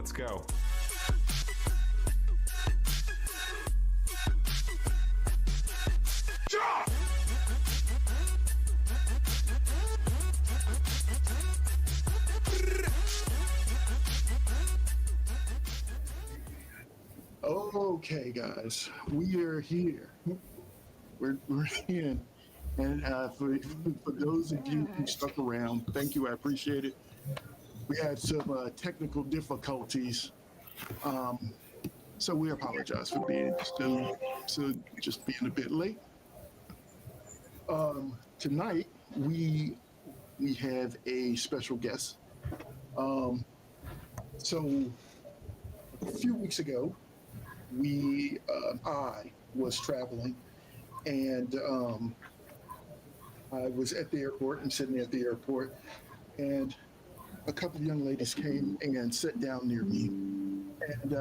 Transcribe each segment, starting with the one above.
Let's go. Okay, guys, we are here. We're in, and for those of you who stuck around, thank you. I appreciate it. We had some technical difficulties, so we apologize for being so just being a bit late. Tonight we have a special guest. So a few weeks ago, I was traveling, and I was at the airport and sitting at the airport, and a couple of young ladies came and sat down near me, and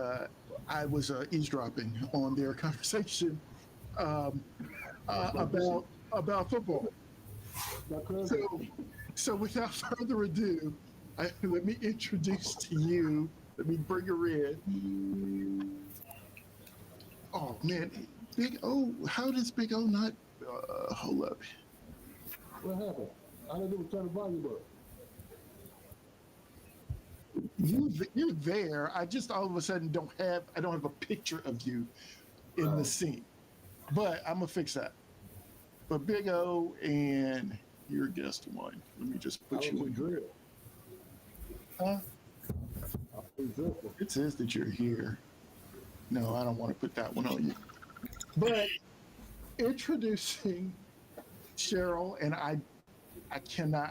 I was eavesdropping on their conversation about football. So without further ado, let me introduce to you. Let me bring her in. Oh man, Big O! How does Big O not hold up? What happened? All I did was turn the volume up. You're there. I just all of a sudden don't have a picture of you in the scene, but I'm gonna fix that. But Big O and your guest one. Let me just put you in. Drill. Huh? It says that you're here. No, I don't want to put that one on you. But introducing Cheryl, and I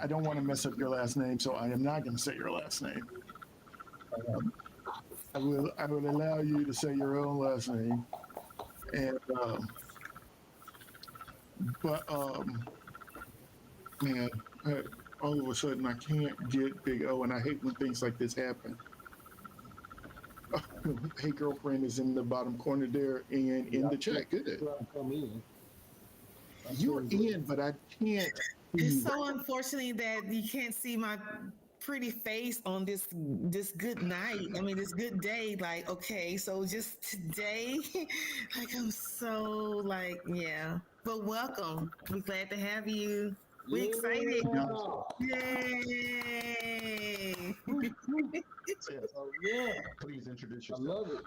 don't want to mess up your last name, so I am not going to say your last name. I will allow you to say your own last name, and man, all of a sudden I can't get Big O, and I hate when things like this happen. Hey, girlfriend is in the bottom corner there and in the chat. Good. Come in. You're in, but I can't. It's so unfortunate that you can't see my pretty face on this good night. I mean, this good day. Like, okay, so just today, like I'm so yeah. But welcome. We're glad to have you. We're excited. Yay! Oh, yeah. Please introduce I yourself. love it.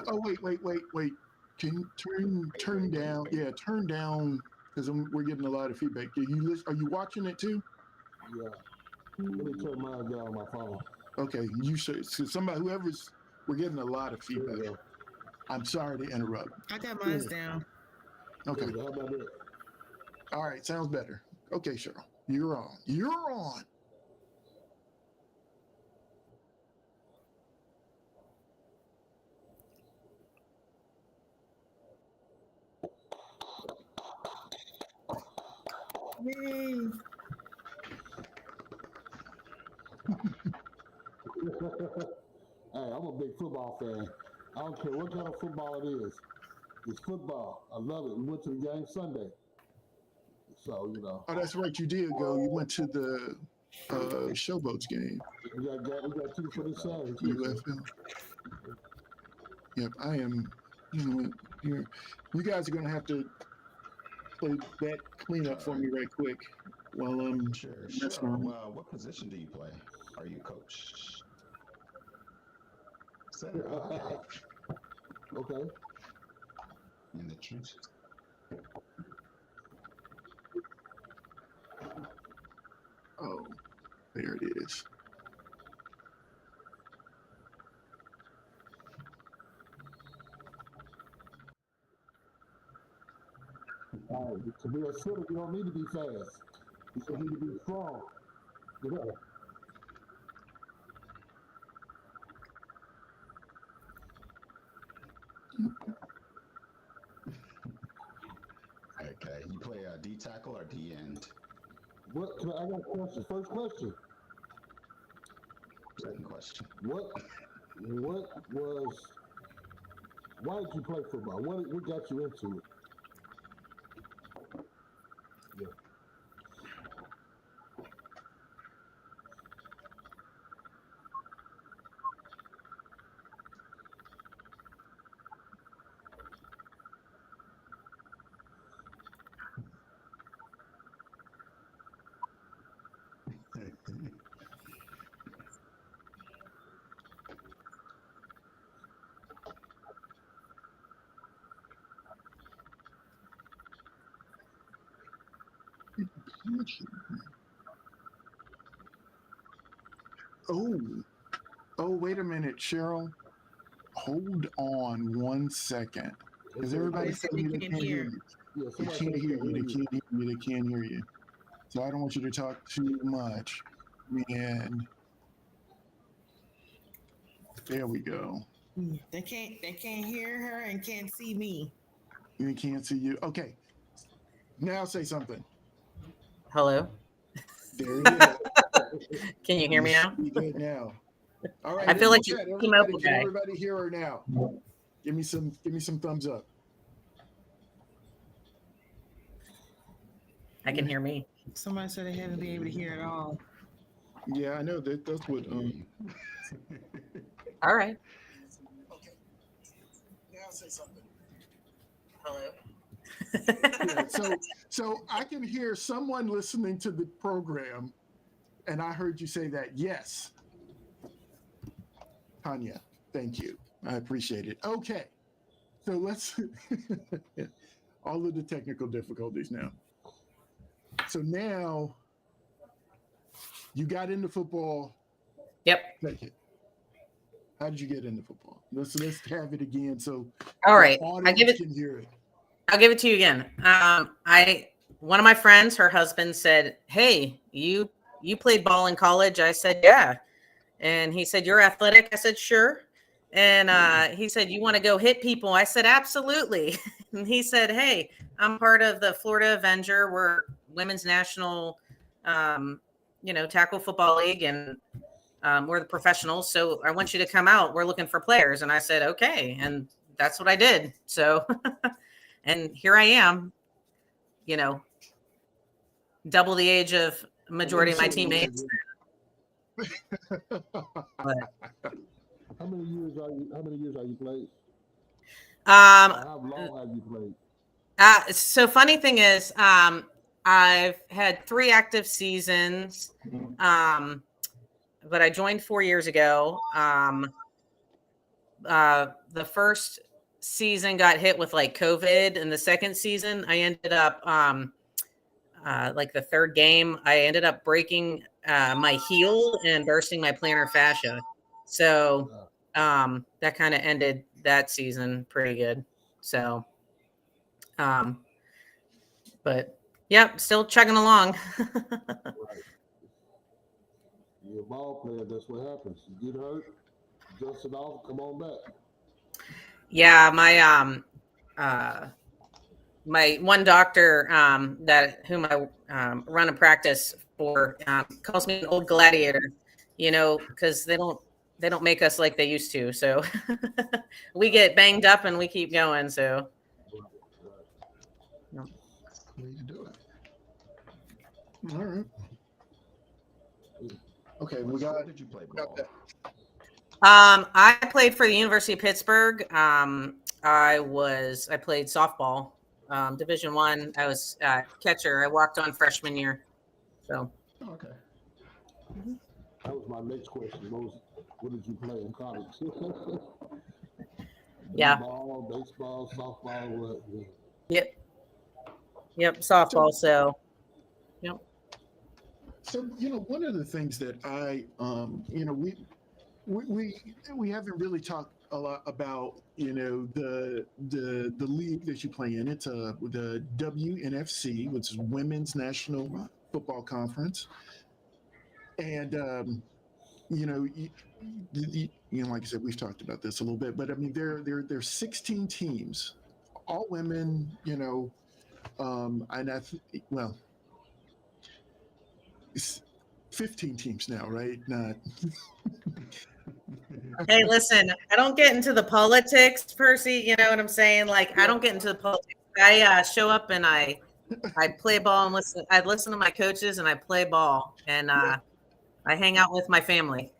Oh, wait. Can you turn down? Yeah, turn down because we're getting a lot of feedback. Are you watching it too? Yeah. Let me turn mine down on my phone. Okay, you should. So we're getting a lot of feedback. I'm sorry to interrupt. I got mine down. Okay. How about that? All right, sounds better. Okay, Cheryl, you're on. You're on. Yay! Hey, I'm a big football fan. I don't care what kind of football it is. It's football. I love it. We went to the game Sunday. So, Oh, that's right. You did go. You went to the Showboats game. We got two for this Saturday. UFL. Yep, I am. You guys are going to have to play that cleanup for me right quick while I'm Sure. on. What position do you play? Are you coach? Center. Okay. In the trenches. Oh, there it is. All right. To be a shooter, you don't need to be fast. You just need to be strong. Yeah. Okay. You play D tackle or D end? What? I got a question. First question. Second question. Why did you play football? What got you into it? Yeah. can't hear me. Oh, wait a minute, Cheryl. Hold on 1 second. Because They everybody's said telling they me they can't can't hear hear. you. Yeah, They somebody can't said hear they you. They can't hear you. can't hear you. They can't hear you. So I don't want you to talk too much. And there we go. They can't hear her and can't see me. They can't see you. Okay. Now say something. Hello. There it is. Can you hear me now? You good now. All right. I feel In the like you're chat, a everybody, T-Mobile can guy. everybody hear her now? Give me some thumbs up. I can hear me. Somebody said they haven't been able to hear at all. Yeah, I know that's what All right. Okay. Now say something. Hello. Yeah, so I can hear someone listening to the program, and I heard you say that. Yes. Tanya, thank you. I appreciate it. Okay. So let's all of the technical difficulties now. So now you got into football. Yep. Take it. How did you get into football? Let's have it again so All right. the I audience give it. can hear it. I'll give it to you again. One of my friends, her husband said, "Hey, you played ball in college?" I said, "Yeah." And he said, "You're athletic?" I said, "Sure." And he said, "You want to go hit people?" I said, "Absolutely." And he said, "Hey, I'm part of the Florida Avenger. We're women's national, tackle football league, and we're the professionals. So I want you to come out. We're looking for players." And I said, "Okay." And that's what I did. So, and here I am, double the age of majority of my teammates. But, How many years are you played? um, How long have you played? so funny thing is, I've had 3 active seasons, but I joined 4 years ago. The first season got hit with like COVID, and the second season I ended up, like the third game, I ended up breaking my heel and bursting my plantar fascia. So that kind of ended that season pretty good. So, but yep, still chugging along. Right. You're a ball player. That's what happens. You get hurt, dust it off, come on back. Yeah, my one doctor whom I run a practice for calls me an old gladiator, because they don't make us like they used to. So we get banged up and we keep going. So Right. Way to do it. All right. Okay, Where did you play ball? that. I played for the University of Pittsburgh. I played softball, Division One. I was catcher. I walked on freshman year. So Oh, okay. That was my next question. What did you play in college? yeah, Ball, baseball, softball, what? yep, softball. So yep. So one of the things that we haven't really talked a lot about the league that you play in. It's the WNFC, which is Women's National Football Conference, and like I said, we've talked about this a little bit, but I mean there's 16 teams, all women, and well, it's 15 teams now, right? Not. Hey, listen, I don't get into the politics, Percy. You know what I'm saying? Like, I don't get into the politics. I show up and I play ball and listen. I listen to my coaches and I play ball and I hang out with my family.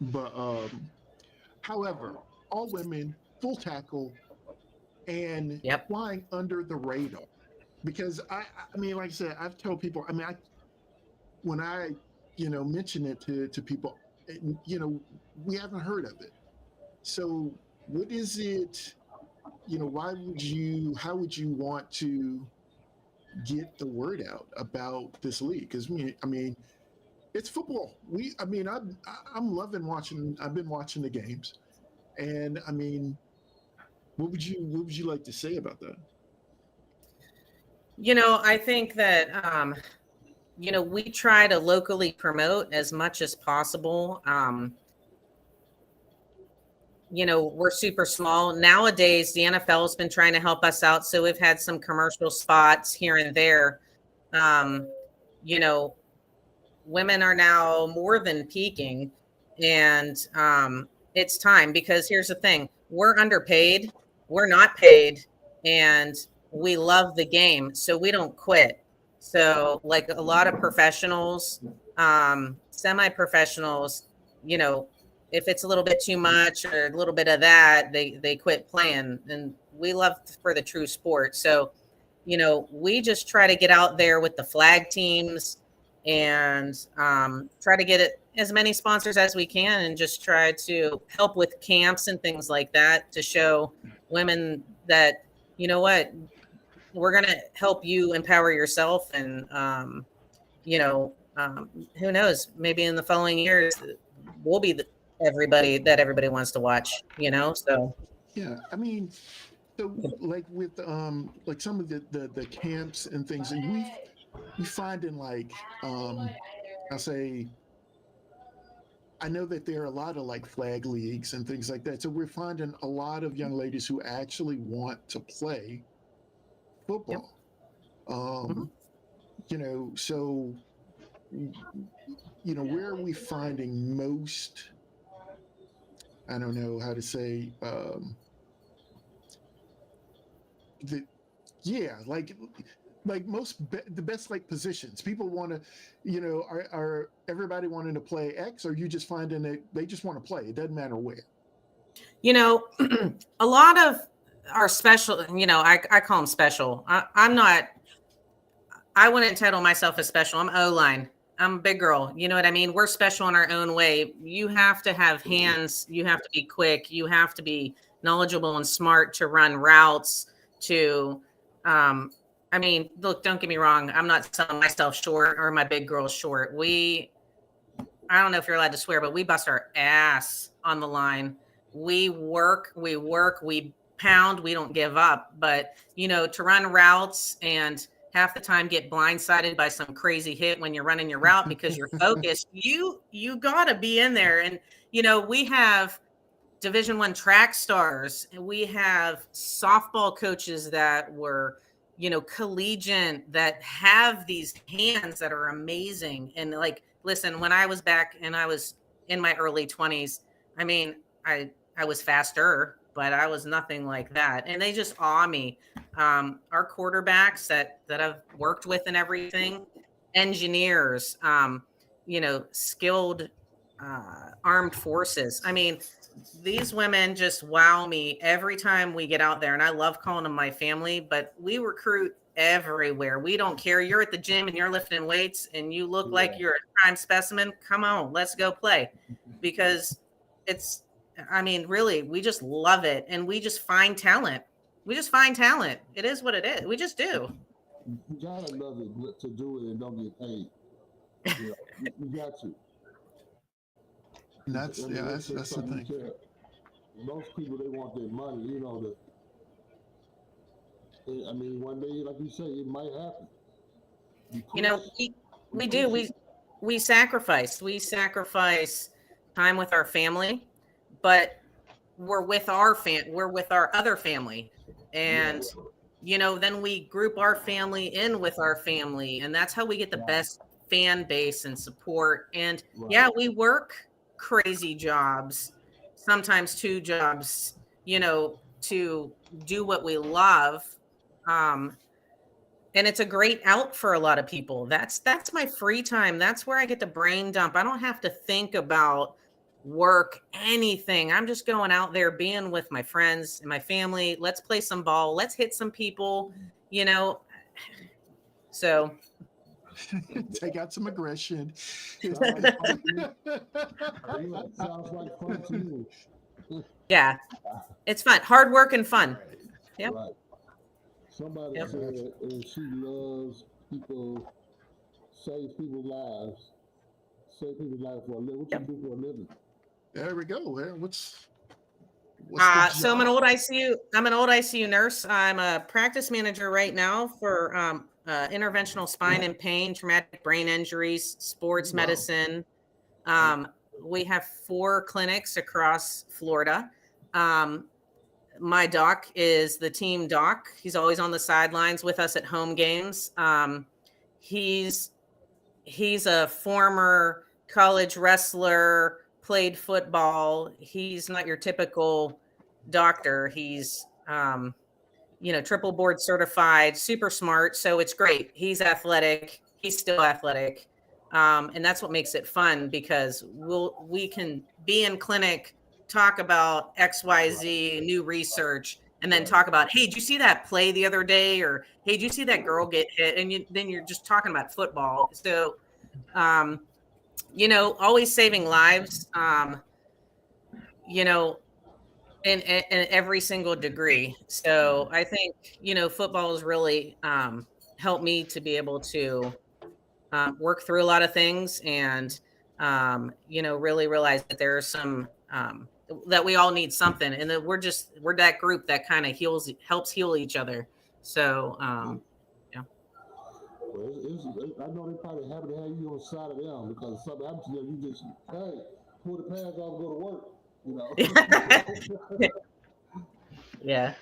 But however, all women, full tackle, and Yep. flying under the radar. Because I mean, like I said, I've told people. I mean, when I mention it to people, we haven't heard of it. So what is it? How would you want to get the word out about this league. Because I mean, it's football. I'm loving watching. I've been watching the games, and I mean, what would you like to say about that? I think that we try to locally promote as much as possible. We're super small. Nowadays, the NFL has been trying to help us out. So we've had some commercial spots here and there. Um, you know, Women are now more than peaking. And it's time, because here's the thing: we're underpaid, we're not paid, and we love the game. So we don't quit. So, like a lot of professionals, semi professionals, you know, if it's a little bit too much or a little bit of that, they quit playing. And we love for the true sport. So, we just try to get out there with the flag teams and try to get it as many sponsors as we can, and just try to help with camps and things like that to show women that, you know what, we're going to help you empower yourself. And who knows, maybe in the following years we'll be everybody wants to watch, so Yeah, I mean, so like with like some of the camps and things, and we find in like I'll say, I know that there are a lot of like flag leagues and things like that. So we're finding a lot of young ladies who actually want to play football. Mhm. So where are we finding most? I don't know how to say the yeah, like the best like positions. People want to, are everybody wanting to play X, or you just finding that they just want to play? It doesn't matter where. A lot of our special, I call them special. I wouldn't title myself as special. I'm O-line. I'm a big girl. You know what I mean? We're special in our own way. You have to have hands. You have to be quick. You have to be knowledgeable and smart to run routes to, look, don't get me wrong. I'm not selling myself short or my big girls short. I don't know if you're allowed to swear, but we bust our ass on the line. We work, we pound, we don't give up. But, to run routes and half the time get blindsided by some crazy hit when you're running your route because you're focused, you got to be in there. And, we have Division I track stars. We have softball coaches that were, collegiate, that have these hands that are amazing. And like, listen, when I was back and I was in my early 20s, I was faster, but I was nothing like that. And they just awe me. Our quarterbacks that I've worked with and everything, engineers, skilled armed forces. These women just wow me every time we get out there. And I love calling them my family, but we recruit everywhere. We don't care. You're at the gym and you're lifting weights and you look like you're a prime specimen. Come on, let's go play. Because really, we just love it. And we just find talent. It is what it is. We just do. You gotta love it to do it and don't get paid. You got to. And that's the thing. Most people, they want their money, one day, like you say, it might happen. We do. We sacrifice. We sacrifice time with our family, but we're with our other family. And then we group our family in with our family, and that's how we get the best fan base and support. And we work crazy jobs, sometimes 2 jobs, to do what we love. And it's a great out for a lot of people. That's my free time. That's where I get to brain dump. I don't have to think about work, anything. I'm just going out there, being with my friends and my family. Let's play some ball. Let's hit some people, So take out some aggression. Sounds like fun to you. Yeah, it's fun. Hard work and fun. Yep. Right. Somebody Yep. said she loves people, saves people's lives, save people's lives for a living. What you Yep. do for a living? There we go. What's the So I'm an job? old ICU. I'm an old ICU nurse. I'm a practice manager right now for interventional spine and pain, traumatic brain injuries, sports Wow. medicine. We have 4 clinics across Florida. My doc is the team doc. He's always on the sidelines with us at home games. He's a former college wrestler, played football. He's not your typical doctor. He's triple board certified, super smart. So it's great. He's athletic. He's still athletic. And that's what makes it fun because we can be in clinic, talk about XYZ, new research, and then talk about, hey, did you see that play the other day? Or, hey, did you see that girl get hit? And then you're just talking about football. So, always saving lives, in every single degree. So I think, football has really helped me to be able to work through a lot of things and, really realize that there are some, that we all need something and that we're that group that kind of helps heal each other. So, yeah. Well, I know they probably happy to have you on the side of them because if something happens to them, you just, hey, pull the pads off and go to work, you know. Yeah.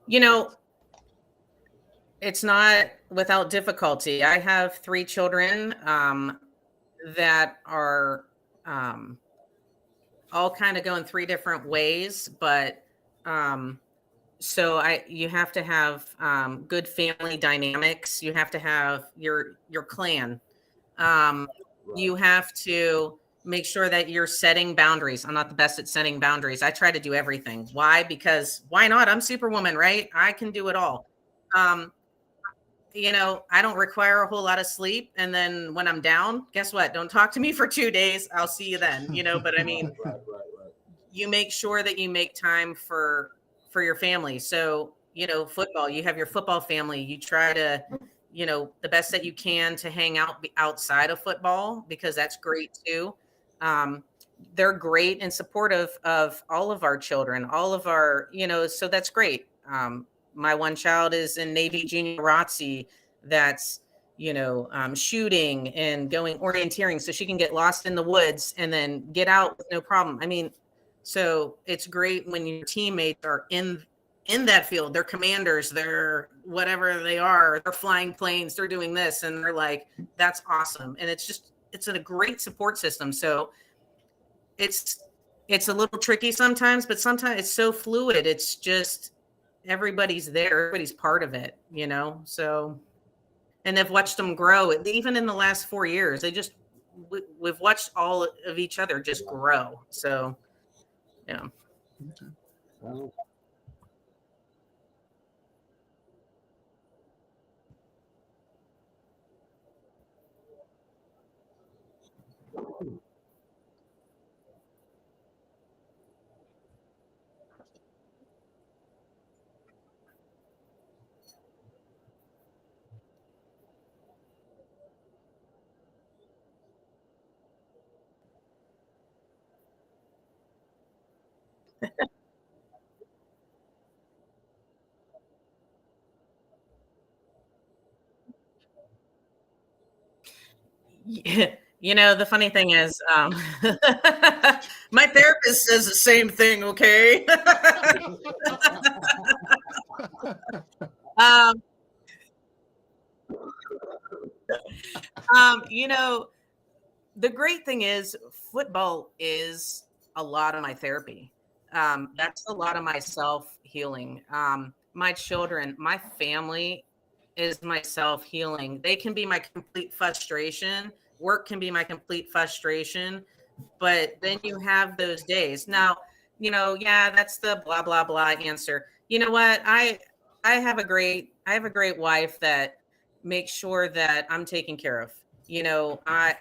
You know, it's not without difficulty. I have 3 children that are um, all kind of going 3 different ways, but um, so you have to have good family dynamics. You have to have your clan. Um, you have to make sure that you're setting boundaries. I'm not the best at setting boundaries. I try to do everything. Why? Because why not? I'm Superwoman, right? I can do it all. Um, I don't require a whole lot of sleep. And then when I'm down, guess what? Don't talk to me for 2 days. I'll see you then, but I mean, Right. you make sure that you make time for your family. So, football, you have your football family. You try to, the best that you can to hang out outside of football because that's great too. Um, they're great and supportive of all of our children, all of our, so that's great. My one child is in Navy Junior ROTC. That's, shooting and going orienteering so she can get lost in the woods and then get out with no problem. I mean, so it's great when your teammates are in that field. They're commanders, they're whatever they are, they're flying planes, they're doing this, and they're like, that's awesome. And it's a great support system. So it's a little tricky sometimes, but sometimes it's so fluid. It's just everybody's there, everybody's part of it, So, and they've watched them grow. Even in the last 4 years, we've watched all of each other just grow. So, yeah. Well, Yeah. The funny thing is, my therapist says the same thing. Okay. um, you know, the great thing is football is a lot of my therapy. That's a lot of my self healing. My children, my family is my self healing. They can be my complete frustration. Work can be my complete frustration. But then you have those days. Now, yeah, that's the blah blah blah answer. You know what? I have a great wife that makes sure that I'm taken care of. I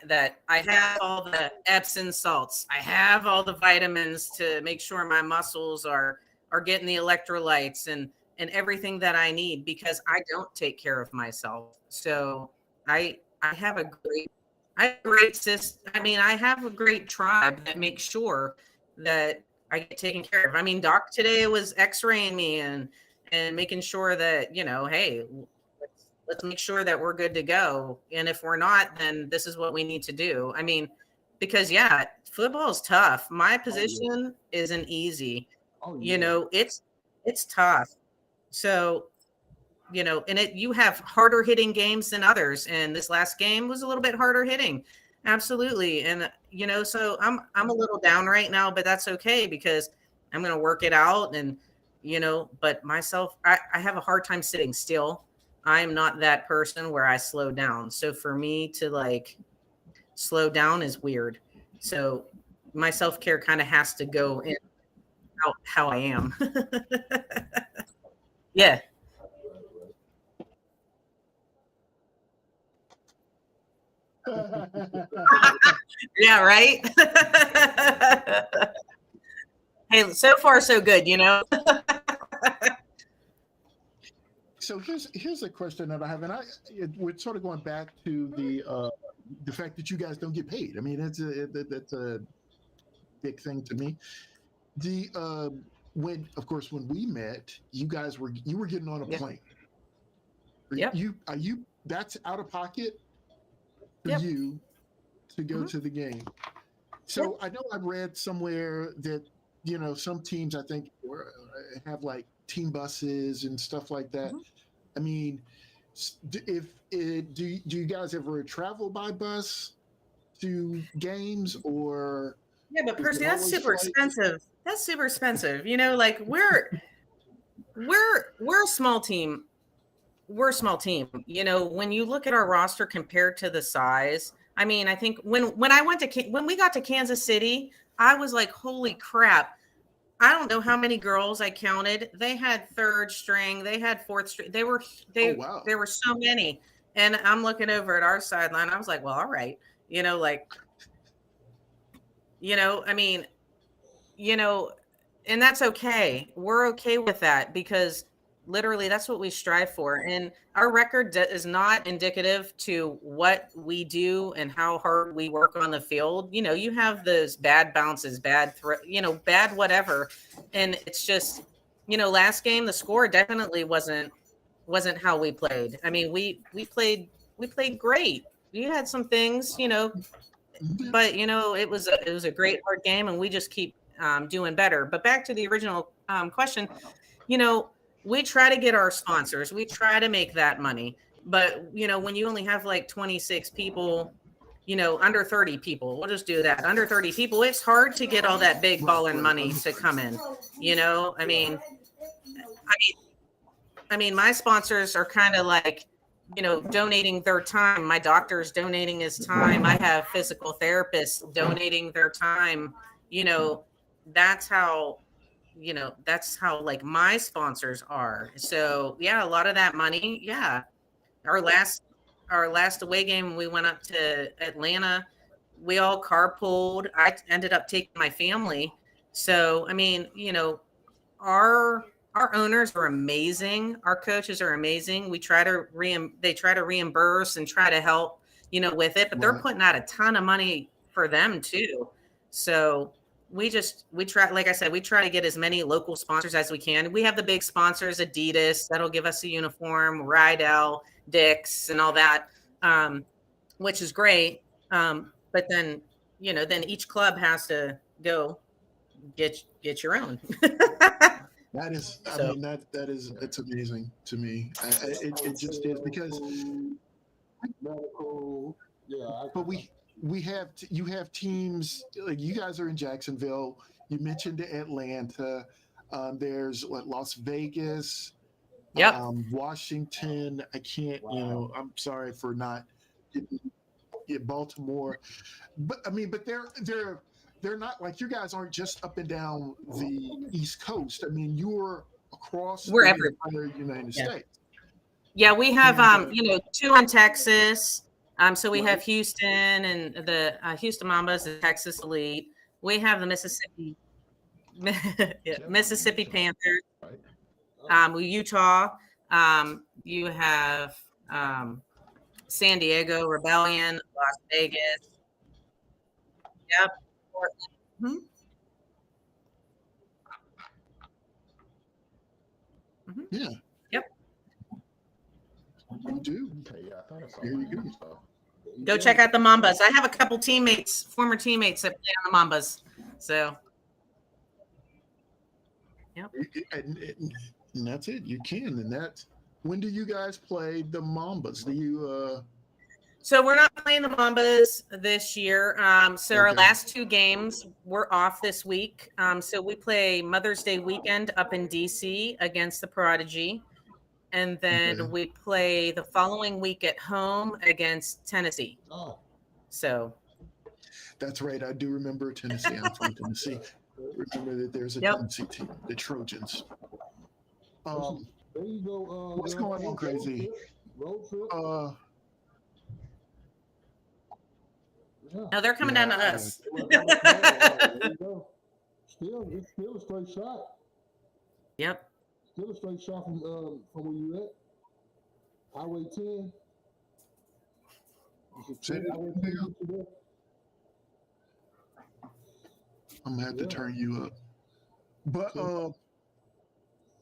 have all the Epsom salts. I have all the vitamins to make sure my muscles are getting the electrolytes and everything that I need because I don't take care of myself. So I have a great I have a great I have a great tribe that makes sure that I get taken care of. I mean, Doc today was x-raying me and making sure that, hey, let's make sure that we're good to go. And if we're not, then this is what we need to do. I mean, because yeah, football is tough. My position isn't easy. Oh yeah. It's tough. So, and you have harder hitting games than others. And this last game was a little bit harder hitting. Absolutely. And so I'm a little down right now, but that's okay because I'm gonna work it out and but myself, I have a hard time sitting still. I'm not that person where I slow down. So for me to like slow down is weird. So my self-care kind of has to go in how I am. Yeah. Yeah, right. Hey, so far so good, So here's a question that I have, and we're sort of going back to the fact that you guys don't get paid. I mean, that's a big thing to me. The when of course when we met, you were getting on a Yep. plane. Yep. Are you that's out of pocket for Yep. you to go Mhm. to the game? So I know I read somewhere that some teams I think have like team buses and stuff like that. Mhm. I mean, if do you guys ever travel by bus to games or Yeah, but is it Percy, that's always super flights? expensive. That's super expensive. Like we're a small team. We're a small team. When you look at our roster compared to the size, I mean, I think when I went to when we got to Kansas City, I was like, holy crap. I don't know how many girls I counted. They had third string, they had fourth string. Oh wow! There were so many. And I'm looking over at our sideline. I was like, well, all right. Like, I mean, you know, and that's okay. We're okay with that because literally that's what we strive for. And our record is not indicative to what we do and how hard we work on the field. You have those bad bounces, bad whatever. And it's just, last game the score definitely wasn't how we played. I mean, we played great. We had some things, but it was a great hard game, and we just keep doing better. But back to the original question, you know, we try to get our sponsors, we try to make that money. But when you only have like 26 people, under 30 people, we'll just do that. Under 30 people, it's hard to get all that big ball and money to come in. I mean, my sponsors are kind of like, donating their time. My doctor's donating his time. I have physical therapists donating their time. You know, that's how, that's how like my sponsors are. So yeah, a lot of that money. Yeah. Our last, our last away game, we went up to Atlanta. We all carpooled. I ended up taking my family. So, I mean, our our owners are amazing. Our coaches are amazing. We try to they try to reimburse and try to help, with it, but they're Right. putting out a ton of money for them too. So we try, like I said, we try to get as many local sponsors as we can. We have the big sponsors, Adidas, that'll give us a uniform, Rydell, Dick's, and all that, which is great. But then, then each club has to go get your own. That is, I So mean, it's amazing to me. It just is because, medical. Yeah, but you have teams like you guys are in Jacksonville. You mentioned Atlanta. There's what Las Vegas, yep. Washington. I can't, I'm sorry for not getting Baltimore, but I mean, but they're not like you guys aren't just up and down the East Coast. I mean, you're across We're the everywhere. entire United Yeah. States. Yeah, we have And, 2 in Texas. So we Right. have Houston and the Houston Mambas, the Texas Elite. We have the Mississippi Mississippi Panthers. Utah. You have San Diego Rebellion, Las Vegas. Yep. Portland. yeah, Yep. you do. Okay, yeah, I thought I saw Here you that. go. Go check out the Mambas. I have a couple teammates, former teammates that play on the Mambas. So, And that's it. You can. And that's when do you guys play the Mambas? Do you so we're not playing the Mambas this year. So our Okay. last 2 games were off this week. So we play Mother's Day weekend up in DC against the Prodigy. And then Okay. we play the following week at home against Tennessee. Oh, So That's right. I do remember Tennessee. I'm from Tennessee. Remember that there's a Yep. Tennessee team, the Trojans. there you go. What's going on, Crazy? Road trip. Yeah. no, they're coming down to Yeah. us. There you go. It's still a straight shot. Yep. Still a straight shot from where you at. Highway 10. Say that Highway again. 10 get you there. I'm gonna have to Yeah. turn you up. But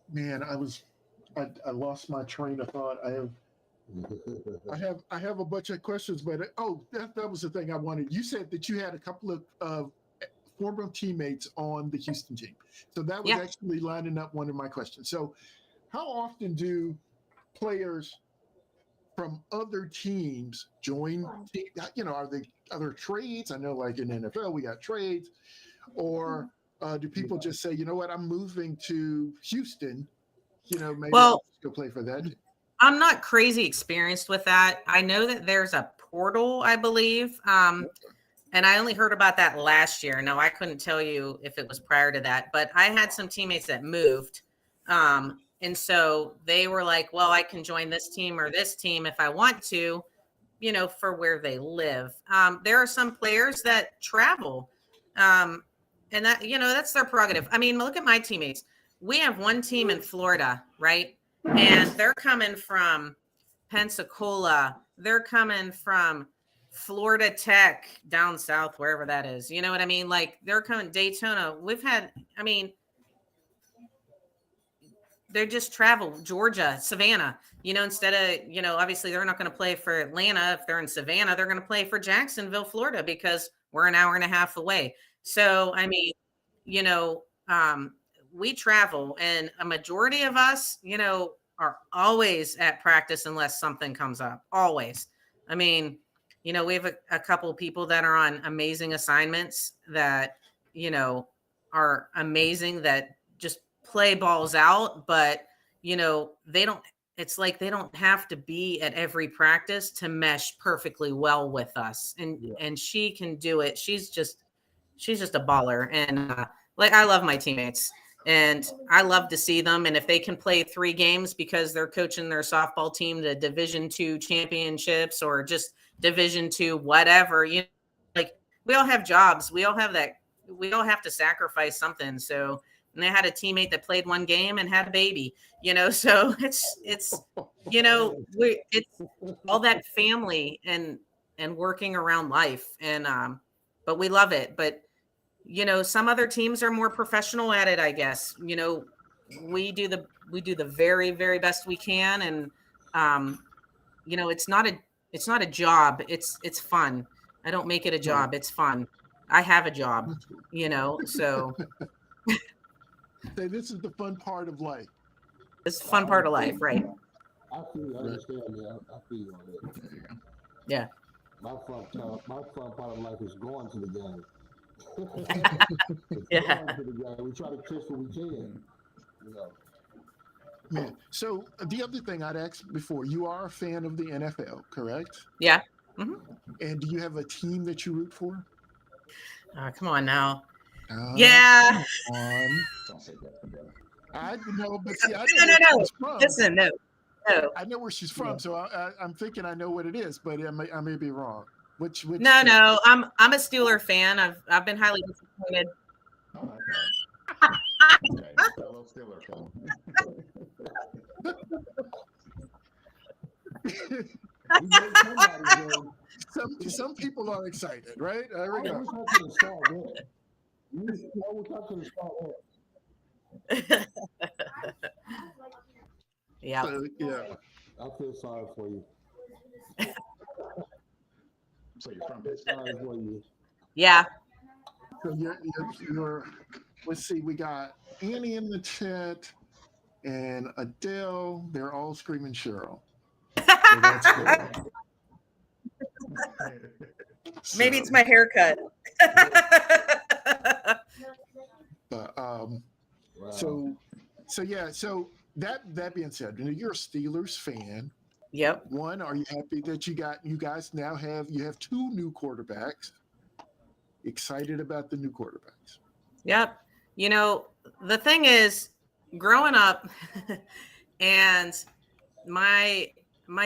man, I lost my train of thought. I have a bunch of questions, but that was the thing I wanted. You said that you had a couple of former teammates on the Houston team, so that was Yeah. actually lining up one of my questions. So, how often do players from other teams join? Are they other trades? I know, like in NFL, we got trades, or do people just say, you know what, I'm moving to Houston? Maybe Well, I'll just go play for that team. I'm not crazy experienced with that. I know that there's a portal, I believe. And I only heard about that last year. No, I couldn't tell you if it was prior to that, but I had some teammates that moved. And so they were like, well, I can join this team or this team if I want to, for where they live. There are some players that travel. And that, that's their prerogative. I mean, look at my teammates. We have one team in Florida, right? And they're coming from Pensacola. They're coming from Florida Tech down south, wherever that is. You know what I mean? Like they're coming Daytona. They just travel Georgia, Savannah, instead of, obviously they're not going to play for Atlanta. If they're in Savannah, they're going to play for Jacksonville, Florida, because we're an hour and a half away. So, I mean, we travel, and a majority of us, are always at practice unless something comes up. Always. I mean, we have a couple of people that are on amazing assignments that, are amazing, that just play balls out, but, it's like they don't have to be at every practice to mesh perfectly well with us. And she can do it. She's just a baller. And I love my teammates. And I love to see them. And if they can play 3 games because they're coaching their softball team to Division II championships or just Division II, whatever, we all have jobs. We all have that. We all have to sacrifice something. So, and I had a teammate that played 1 game and had a baby, so it's it's all that family and working around life. And, but we love it. But, some other teams are more professional at it, I guess. We do the very, very best we can. And, it's not a job. It's fun. I don't make it a job. It's fun. I have a job, so Say this is the fun part of life. it's a fun part of life, right? I understand, man. I feel you on that. There you go. Yeah. My fun part of life is going to the game. Yeah. Going to the game. We try to catch what we can. Man, so the other thing I'd asked before, you are a fan of the NFL, correct? Yeah. And do you have a team that you root for? Come on now. Uh, Yeah. Come on. Don't say that, brother. I know, but see, I know No, no, where no. she's from. Listen, no. I know where she's from, so I'm thinking I know what it is, but I may be wrong. Which No, team? no. I'm a Steeler fan. I've been highly disappointed. Oh, okay. Okay, fellow Steeler fan. We made somebody's game. Some people are excited, right? There we I go. wish I could have started that. I wish I could have started that. Yeah. So, yeah. I feel sorry for you. So you're from this? Sorry for you. Yeah. So you're let's see, we got Annie in the chat and Adele. They're all screaming Cheryl. So that's good. Maybe it's my haircut. But, Wow. so yeah. So that being said, you're a Steelers fan. Yep. One, are you happy that you guys now have two new quarterbacks? Excited about the new quarterbacks. Yep. You know, the thing is, growing up, and my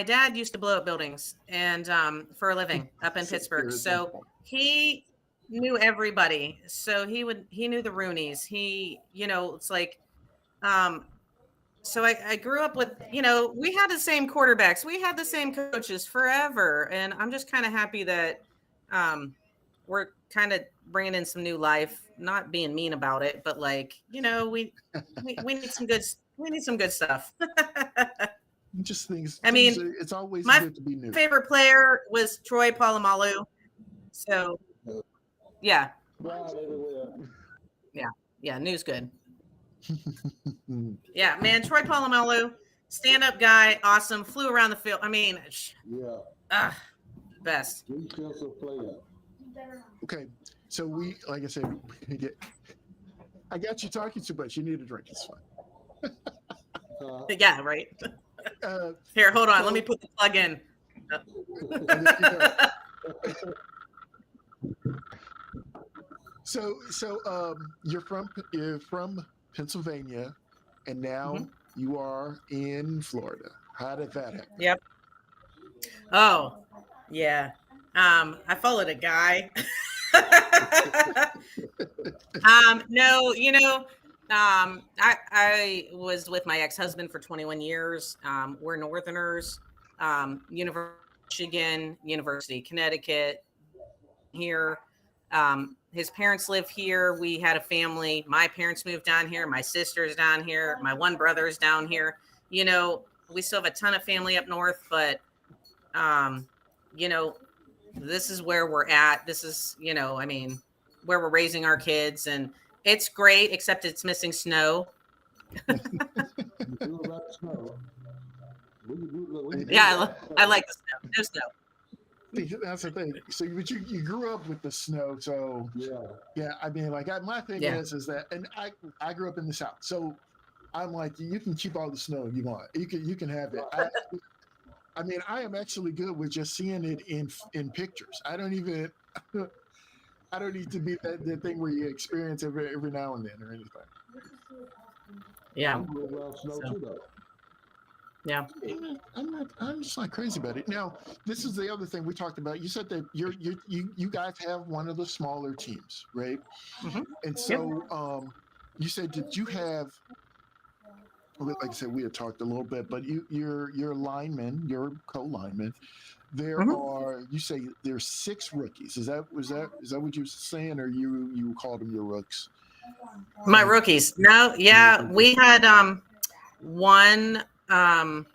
dad used to blow up buildings and for a living up in Pittsburgh. So he knew everybody. So he knew the Rooneys. It's like so I grew up with, we had the same quarterbacks. We had the same coaches forever. And I'm just kind of happy that we're kind of bringing in some new life, not being mean about it, but like, we need some good stuff. Just things. I mean, it's always my good to be new. favorite player was Troy Polamalu. So yeah. Yeah. News good. Yeah, man. Troy Polamalu, stand-up guy, awesome. Flew around the field. I mean, best. Defensive player. Okay, so like I said, I got you talking too much. You need a drink. It's fine. Yeah, right. Here, hold on. Let me put the plug in. So you're from Pennsylvania, and now you are in Florida. How did that happen? Yep. Oh, yeah. I followed a guy. No, I was with my ex-husband for 21 years. We're Northerners, University of Michigan, University of Connecticut here. His parents live here. We had a family. My parents moved down here. My sister's down here. My one brother's down here. We still have a ton of family up north, but, this is where we're at. This is, where we're raising our kids, and it's great, except it's missing snow. Yeah, I like the snow. There's snow. That's the thing. So, but you grew up with the snow, so yeah. I mean, like my thing is that, and I grew up in the South, so I'm like, you can keep all the snow you want. You can have it. I mean, I am actually good with just seeing it in pictures. I don't need to be that thing where you experience every now and then or anything. Yeah. Yeah. I'm just not crazy about it. Now, this is the other thing we talked about. You said that you guys have one of the smaller teams, right? Mm-hmm. And so you said, did you have, like I said, we had talked a little bit, but you're linemen, you're co-linemen. There are, you say there's 6 rookies. Is that what you were saying, or you called them your rooks? My rookies. No, yeah, we had one kind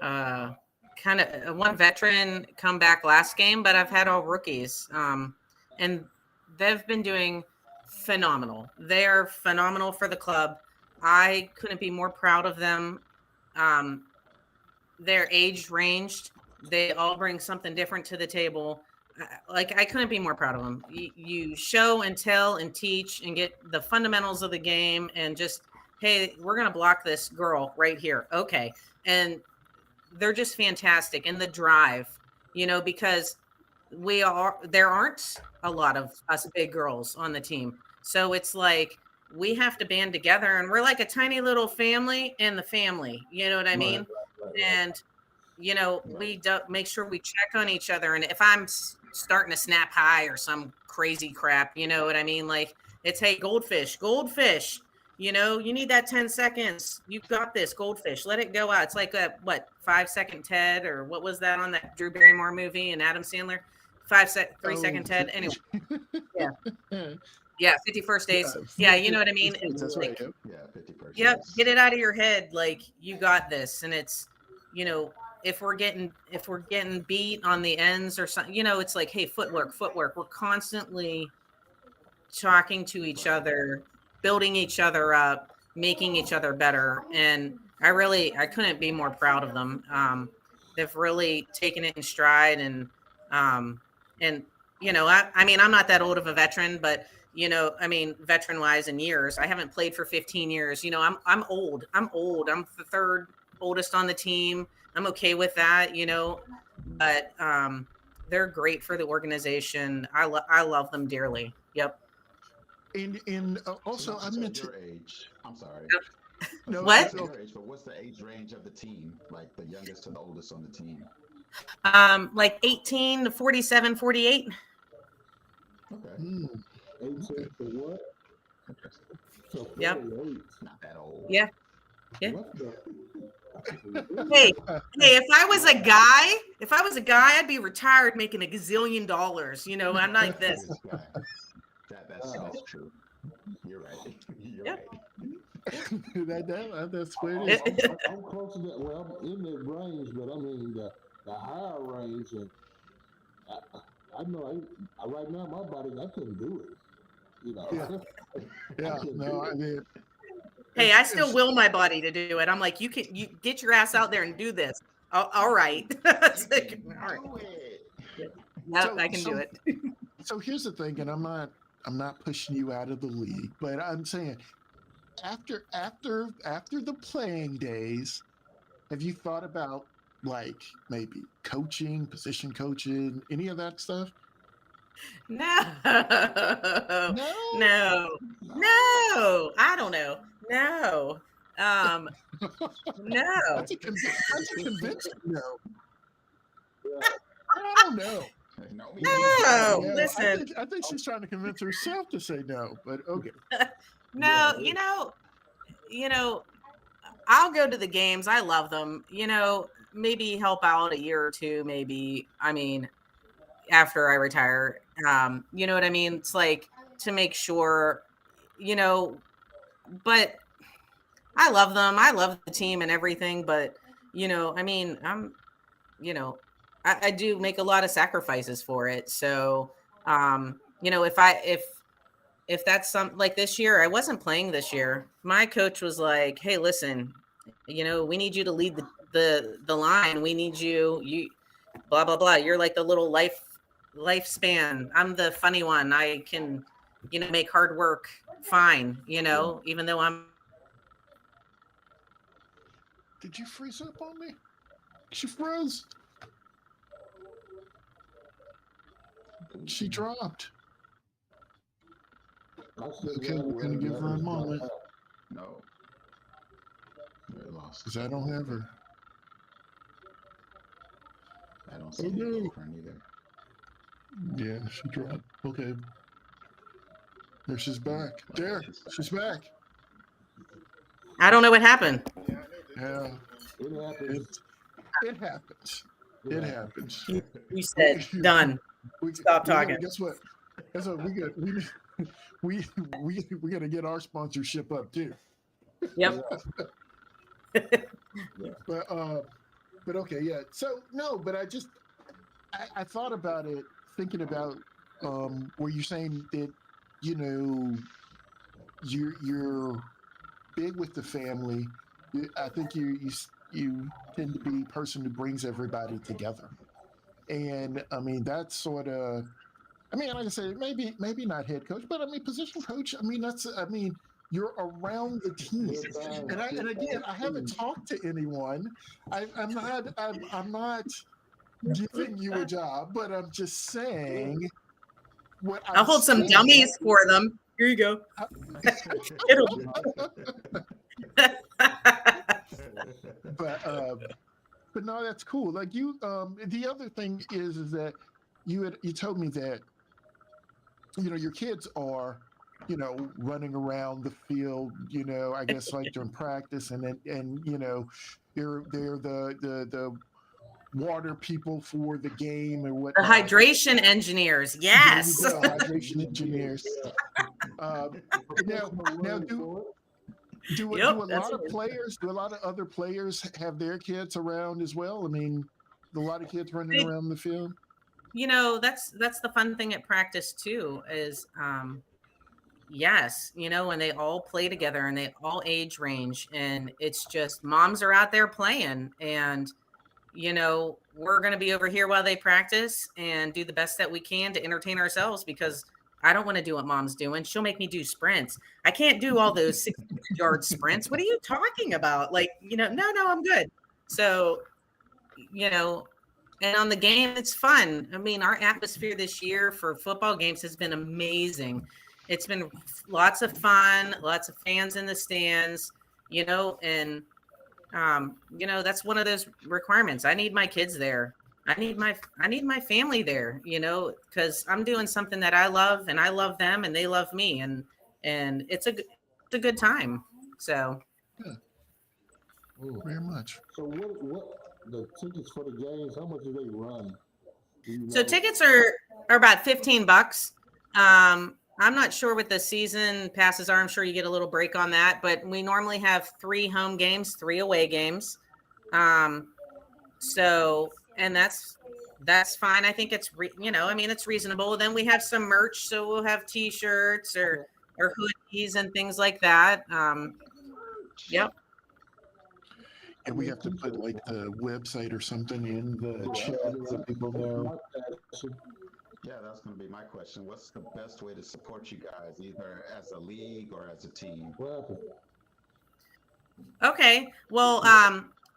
of one veteran come back last game, but I've had all rookies, and they've been doing phenomenal. They are phenomenal for the club. I couldn't be more proud of them. They're age ranged. They all bring something different to the table. Like, I couldn't be more proud of them. You show and tell and teach and get the fundamentals of the game, and just, hey, we're going to block this girl right here. Okay. And they're just fantastic. And the drive, because there aren't a lot of us big girls on the team. So it's like we have to band together, and we're like a tiny little family in the family. You know what I mean? Right. And we don't make sure we check on each other. And if I'm starting to snap high or some crazy crap, you know what I mean? Like it's, hey, goldfish, you need that 10 seconds. You got this, goldfish, let it go out. It's like a, 5-second Ted, or what was that on that Drew Barrymore movie and Adam Sandler? 3-second Ted. Anyway. Yeah. 51st days. Yeah. You know what I mean? That's like, right. Yeah, 51st. Yep. Get it out of your head. Like you got this. And it's, if we're getting beat on the ends or something, it's like, hey, footwork. We're constantly talking to each other, building each other up, making each other better. And I couldn't be more proud of them. They've really taken it in stride. And I mean, I'm not that old of a veteran, but veteran wise in years, I haven't played for 15 years. I'm old. I'm the third oldest on the team. I'm okay with that, but they're great for the organization. I love them dearly. Yep. And also, I meant your age. I'm sorry. No, What? Your age, but what's the age range of the team? Like the youngest to the oldest on the team? Like 18 to 47, 48. Okay. 18 to what? Interesting. So Yep. 48. Not that old. Yeah. Yeah. What the? Hey, if I was a guy, I'd be retired making $1 gazillion. I'm not like this. That's true. You're right. You're Yep. right. That's what it is. I'm close to that. Well, I'm in that range, but I mean the higher range, and I know right now my body, I couldn't do it. Yeah. No, I mean. Hey, I still will my body to do it. I'm like, you get your ass out there and do this. Oh, all right. It's like, all right. Yep, I can do it. So here's the thing, and I'm not pushing you out of the league, but I'm saying after the playing days, have you thought about like maybe coaching, position coaching, any of that stuff? No. No? No. I don't know. No. No. That's a convincing no. I don't know. No. Yeah, Listen. I think she's trying to convince herself to say no, but okay. No, I'll go to the games. I love them. Maybe help out a year or two, maybe. I mean, after I retire. You know what I mean? It's like to make sure, but I love them. I love the team and everything, but I mean, I do make a lot of sacrifices for it. So, if that's something like this year, I wasn't playing this year. My coach was like, "Hey, listen, we need you to lead the line. We need you blah, blah, blah. You're like the little lifespan. I'm the funny one. I can, make hard work fine, even though I'm." Did you freeze up on me? She froze. She dropped. Okay, we're gonna give her a moment. No. We're lost. Because I don't have her. I don't see any girlfriend either. Yeah, she dropped. Okay. There, she's back. There, she's back. I don't know what happened. Yeah. It happens. It happens. It happens. You said done. Stop talking. Guess what? We got to get our sponsorship up too. Yep. But okay, yeah. So no, but I thought about it, thinking about where you're saying that you're big with the family. I think you tend to be a person who brings everybody together, and I mean that's sort of. I mean, like I said, maybe not head coach, but I mean position coach. You're around the team, and again, I haven't talked to anyone. I'm not giving you a job, but I'm just saying what I'll I'm hold some saying. dummies for them. Here you go. But no, that's cool. Like you, the other thing is that you told me that your kids are running around the field, I guess like during practice, and they're the water people for the game and The whatnot. hydration engineers, There yes. you go, hydration engineers. Now do Yep, a that's lot of it. players, do a lot of other players have their kids around as well? I mean, a lot of kids running around the field. That's the fun thing at practice too, is yes, when they all play together and they all age range, and it's just moms are out there playing, and we're going to be over here while they practice and do the best that we can to entertain ourselves, because I don't want to do what mom's doing. She'll make me do sprints. I can't do all those 600-yard sprints. What are you talking about? Like, no, I'm good. So, and on the game, it's fun. I mean, our atmosphere this year for football games has been amazing. It's been lots of fun, lots of fans in the stands, and that's one of those requirements. I need my kids there. I need my family there, because I'm doing something that I love, and I love them and they love me, and it's a good time. So Yeah, very much. So what the tickets for the games? How much do they run? So tickets are about $15. I'm not sure what the season passes are. I'm sure you get a little break on that, but we normally have 3 home games, 3 away games. So, and that's fine. I think it's it's reasonable. Then we have some merch, so we'll have T-shirts or hoodies and things like that. Yep. And we have to put like the website or something in the chat so people know. Yeah, that's going to be my question. What's the best way to support you guys, either as a league or as a team? Okay. Well,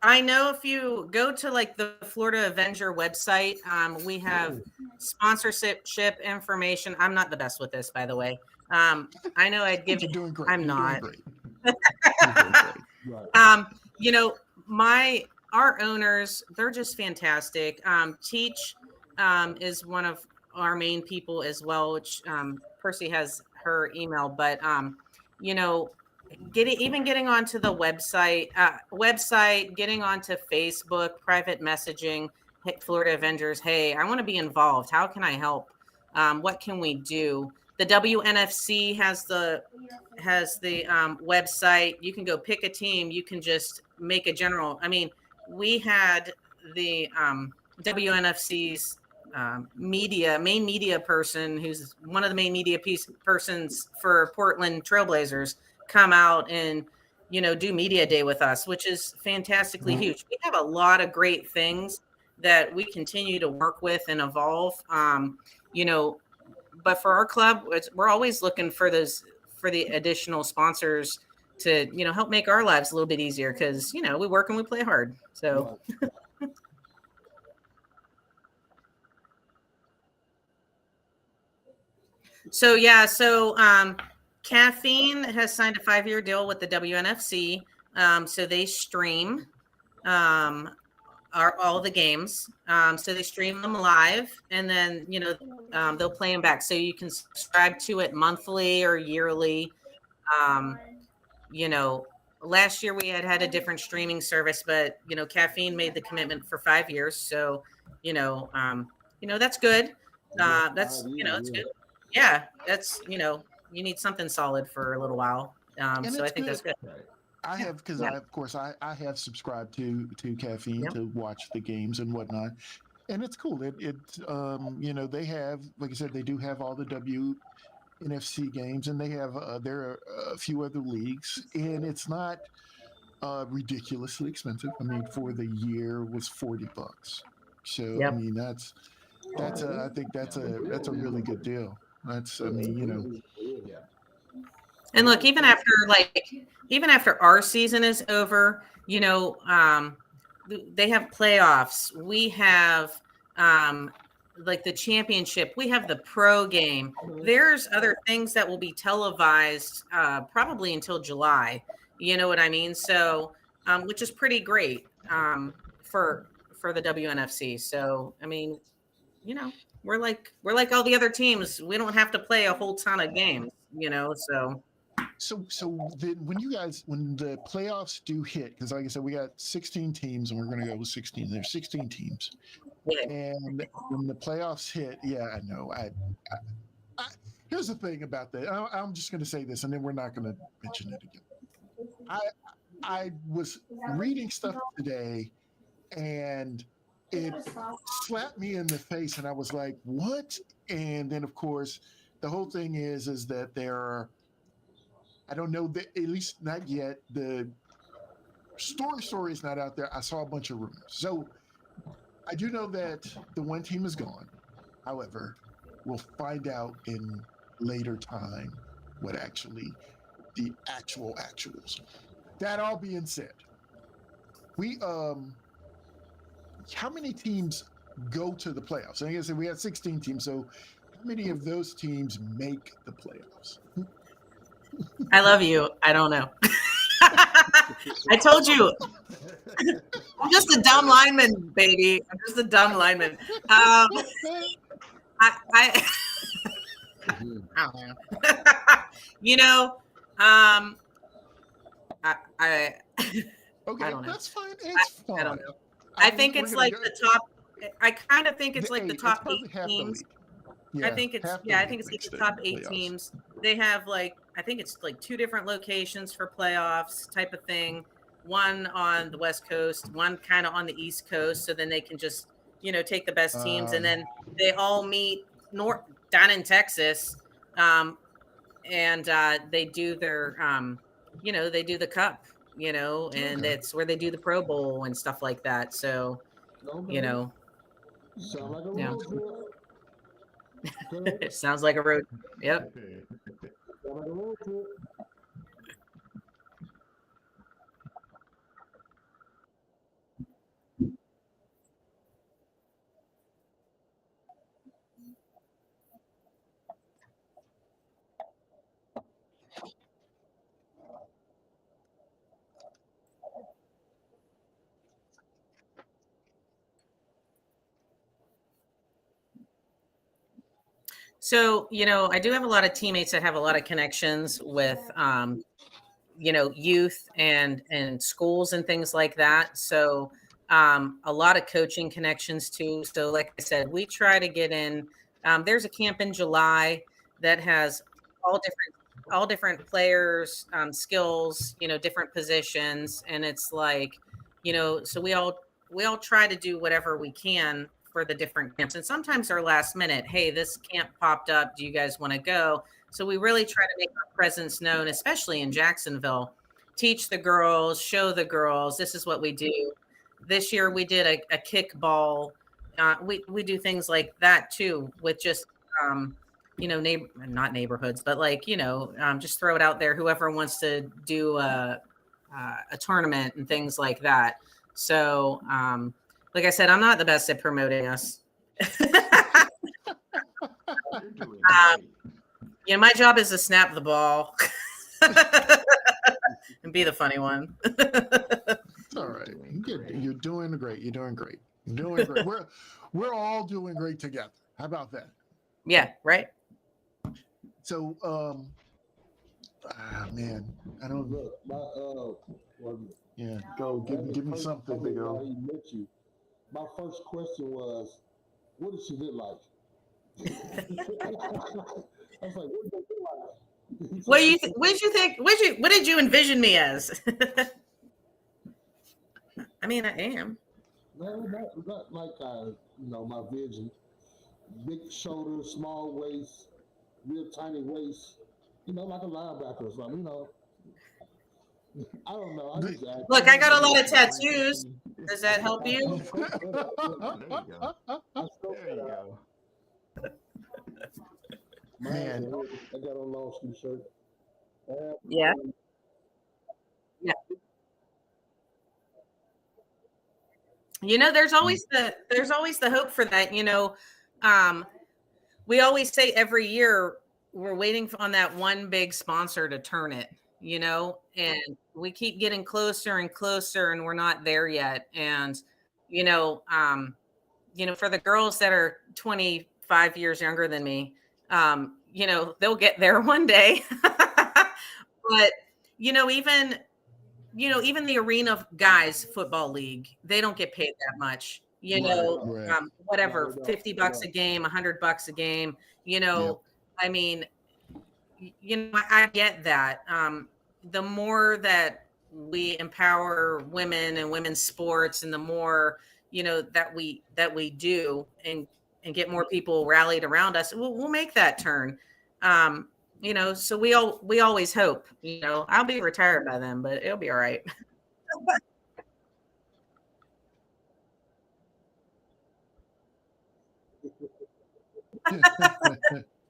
I know if you go to like the Florida Avenger website, we have sponsorship information. I'm not the best with this, by the way. I know I'd give. You're doing great. I'm You're not. Doing great. You're doing great. Our owners, they're just fantastic. Teach is one of our main people as well, which Percy has her email, but getting onto the website, getting onto Facebook, private messaging, hey, Florida Avengers, hey, I want to be involved. How can I help? What can we do? The WNFC has the website. You can go pick a team. You can just make a general. I mean, we had the WNFC's main media person, who's one of the main media persons for Portland Trailblazers, come out and do media day with us, which is fantastically huge. We have a lot of great things that we continue to work with and evolve. But for our club, we're always looking for the additional sponsors to help make our lives a little bit easier, because we work and we play hard. So Caffeine has signed a 5-year deal with the WNFC. So they stream all the games. So they stream them live, and then they'll play them back. So you can subscribe to it monthly or yearly. Last year we had a different streaming service, but Caffeine made the commitment for 5 years. So that's good. That's it's good. Yeah, that's you need something solid for a little while. So I think that's good. I have, because I have subscribed to Caffeine to watch the games and whatnot, and it's cool. They have, like I said, they do have all the WNFC games, and they have there are a few other leagues, and it's not ridiculously expensive. I mean, for the year was $40. So I mean, I think that's a really good deal. And look, even after our season is over, they have playoffs. We have like the championship. We have the pro game. There's other things that will be televised probably until July. You know what I mean? So, which is pretty great for the WNFC. So, I mean, you know, we're like all the other teams. We don't have to play a whole ton of games. You know, so. So then when the playoffs do hit, because like I said, we got 16 teams and we're going to go with 16. There's 16 teams. Yeah. And when the playoffs hit, yeah, I know. Here's the thing about that. I'm just going to say this, and then we're not going to mention it again. I was reading stuff today, and it slapped me in the face, and I was like, "What?" And then, of course, the whole thing is that there are. I don't know that, at least not yet. The story is not out there. I saw a bunch of rumors. So I do know that the one team is gone. However, we'll find out in later time what actually the actuals. That all being said, we how many teams go to the playoffs? And like I said, we had 16 teams. So how many of those teams make the playoffs? I love you. I don't know. I told you. I'm just a dumb lineman, baby. I'm just a dumb lineman. I don't know. You know, I Okay, I don't know. that's fine. It's fine. I don't know. I think it's like the top. I kind of think it's like the top 8 teams. I think it's like the top 8 teams. They have like, I think it's like 2 different locations for playoffs type of thing. One on the West Coast, one kind of on the East Coast. So then they can just, you know, take the best teams, and then they all meet down in Texas. And they do their, you know, they do the cup, you know, and it's where they do the Pro Bowl and stuff like that. So, you know, Sound like a yeah. road trip. It sounds like a road. Yep. Sound like a road trip. So, you know, I do have a lot of teammates that have a lot of connections with, you know, youth and schools and things like that. So, a lot of coaching connections too. So, like I said, we try to get in. There's a camp in July that has all different players, skills, you know, different positions, and it's like, you know, so we all try to do whatever we can for the different camps. And sometimes they're last minute. Hey, this camp popped up. Do you guys want to go? So we really try to make our presence known, especially in Jacksonville. Teach the girls, show the girls, this is what we do. This year we did a kickball. We do things like that too, with just, you know, not neighborhoods, but like, you know, just throw it out there. Whoever wants to do a tournament and things like that. So, like I said, I'm not the best at promoting us. Yeah, my job is to snap the ball and be the funny one. It's all right. You're doing great. You're doing great. You're doing great. We're all doing great together. How about that? Yeah, right. So, man, I don't. Look, Yeah, go give me something, big O. He met you. My first question was, what does she look like? I was like, what does she look like? What do you think? What did you think? What did you envision me as? I mean, I am. No, not like you know, my vision. Big shoulders, small waist, real tiny waist. You know, like a linebacker or something. You know. I don't know. I just Look, I got a lot of tattoos. Does that help you? There you go. There you go. Man. I got a long sleeve shirt. Yeah. There's always the hope for that. We always say every year we're waiting on that one big sponsor to turn it, and we keep getting closer and closer, and we're not there yet. And for the girls that are 25 years younger than me, they'll get there one day. But even even the Arena Guys Football League, they don't get paid that much. Right. Whatever, No, $50 a game, $100 a game. Yep. I mean, I get that. The more that we empower women and women's sports, and the more that we do, and get more people rallied around us, we'll make that turn. So we always hope. I'll be retired by then, but it'll be all right. Turn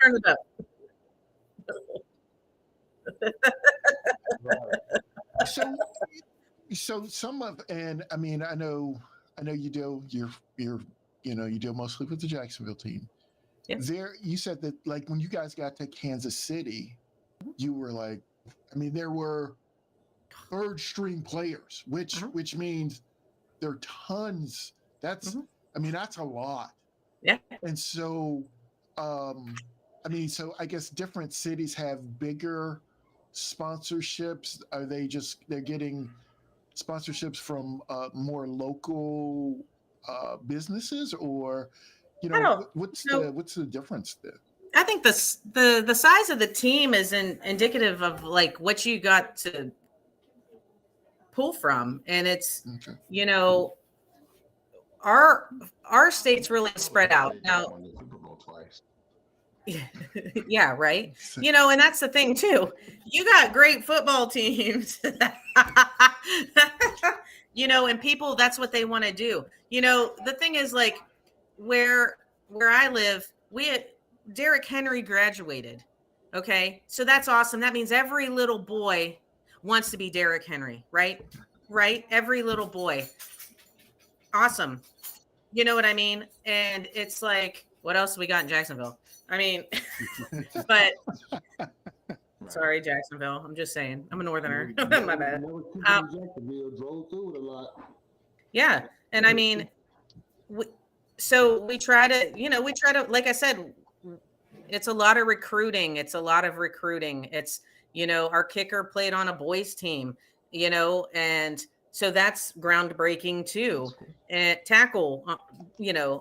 it up. So some of, and I mean, I know you deal, you deal mostly with the Jacksonville team. Yeah. There, you said that like when you guys got to Kansas City, you were like, I mean, there were third string players, which means there are tons. That's, I mean, that's a lot. Yeah. And so, I mean, so I guess different cities have bigger sponsorships. Are they're getting sponsorships from more local businesses, or what's the difference there? I think the size of the team is indicative of like what you got to pull from, and it's our state's really spread out now. Yeah, right. And that's the thing too. You got great football teams, and people, that's what they want to do. The thing is, like, where I live, Derrick Henry graduated. Okay. So that's awesome. That means every little boy wants to be Derrick Henry, right? Right. Every little boy. Awesome. You know what I mean? And it's like, what else we got in Jacksonville? I mean, but sorry, Jacksonville. I'm just saying. I'm a northerner. My bad. Yeah. And I mean, we try to, like I said, it's a lot of recruiting. It's our kicker played on a boys team, and so that's groundbreaking too. And tackle,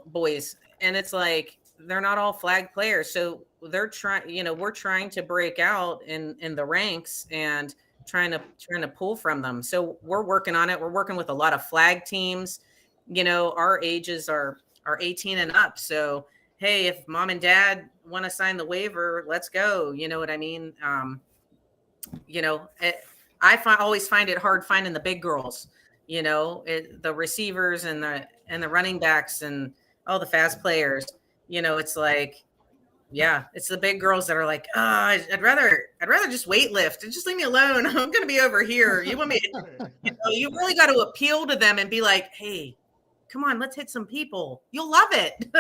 boys. And it's like, they're not all flag players. So they're trying, we're trying to break out in the ranks and trying to pull from them. So we're working on it. We're working with a lot of flag teams. Our ages are 18 and up. So, hey, if mom and dad want to sign the waiver, let's go. You know what I mean? I always find it hard finding the big girls, the receivers and the running backs and all the fast players. It's like, yeah, it's the big girls that are like, I'd rather just weight lift and just leave me alone. I'm going to be over here. You want me to, you really got to appeal to them and be like, hey, come on, let's hit some people. You'll love it.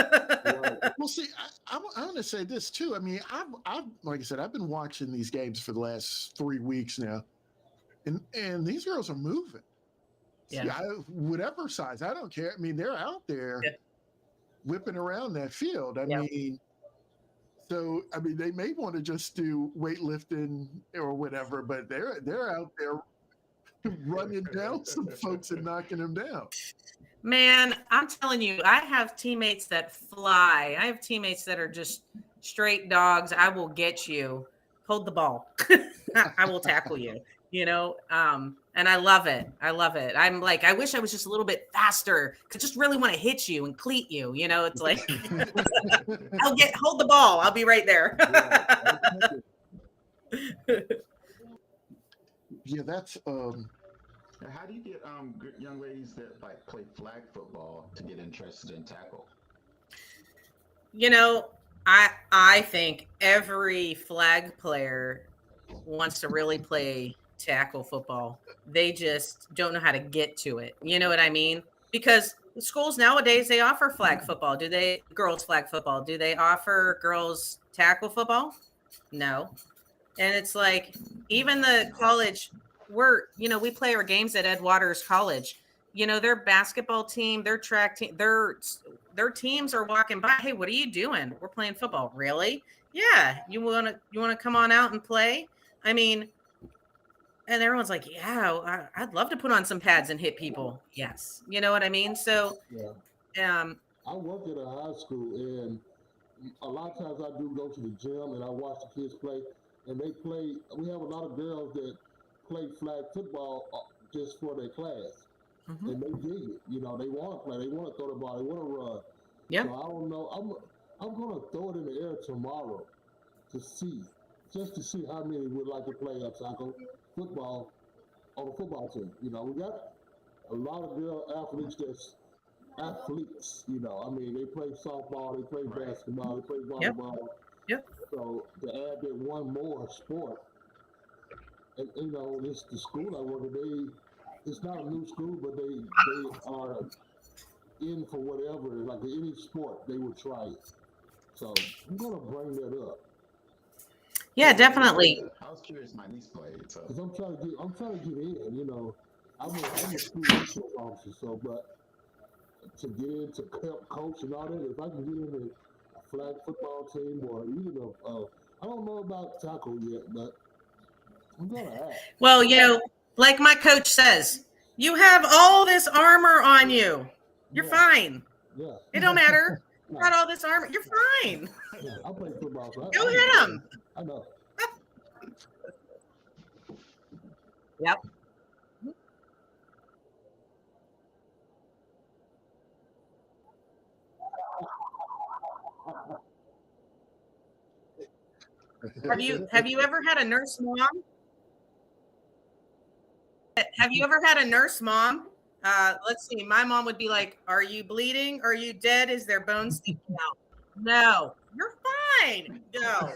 Well, see, I want to say this too. I mean, I've like I said, I've been watching these games for the last 3 weeks now, and these girls are moving. Yeah. Whatever size, I don't care. I mean, they're out there whipping around that field. I mean, so I mean, they may want to just do weightlifting or whatever, but they're out there running down some folks and knocking them down. Man, I'm telling you, I have teammates that fly. I have teammates that are just straight dogs. I will get you. Hold the ball. I will tackle you, and I love it. I'm like, I wish I was just a little bit faster. I just really want to hit you and cleat you. It's like, hold the ball. I'll be right there. Yeah, that's How do you get young ladies that like play flag football to get interested in tackle? I think every flag player wants to really play tackle football. They just don't know how to get to it. You know what I mean? Because schools nowadays, they offer flag football. Girls flag football? Do they offer girls tackle football? No. And it's like, even the college, we play our games at Ed Waters College. Their basketball team, their track team, their teams are walking by. Hey, what are you doing? We're playing football. Really? Yeah. You want to come on out and play? I mean, and everyone's like, yeah, I'd love to put on some pads and hit people. Yes. You know what I mean? So, Yeah. I work at a high school, and a lot of times I do go to the gym and I watch the kids play, and they play. We have a lot of girls that play flag football just for their class, and they dig it. They want to play, they want to throw the ball, they want to run. Yeah. So I don't know. I'm going to throw it in the air tomorrow just to see how many would like to play a tackle football on the football team. We got a lot of girl athletes that's athletes. I mean, they play softball, they play basketball, they play volleyball. Yep. So to add that one more sport, and this the school I work at. It's not a new school, but they are in for whatever, like any sport they would try it. So I'm gonna bring that up. Yeah, definitely. I was curious. My niece played, so because I'm trying to get in. I'm a school resource officer, so but to get into coach and all that, if I can get in a flag football team or even I don't know about tackle yet, but I'm gonna ask. Well, like my coach says, you have all this armor on you. You're fine. Yeah. It don't matter. You got all this armor. You're fine. Yeah, I play football. So Go hit them. I know. Yep. Have you ever had a nurse mom? Have you ever had a nurse mom? Let's see. My mom would be like, "Are you bleeding? Are you dead? Is there bones sticking out?" No, you're fine. No.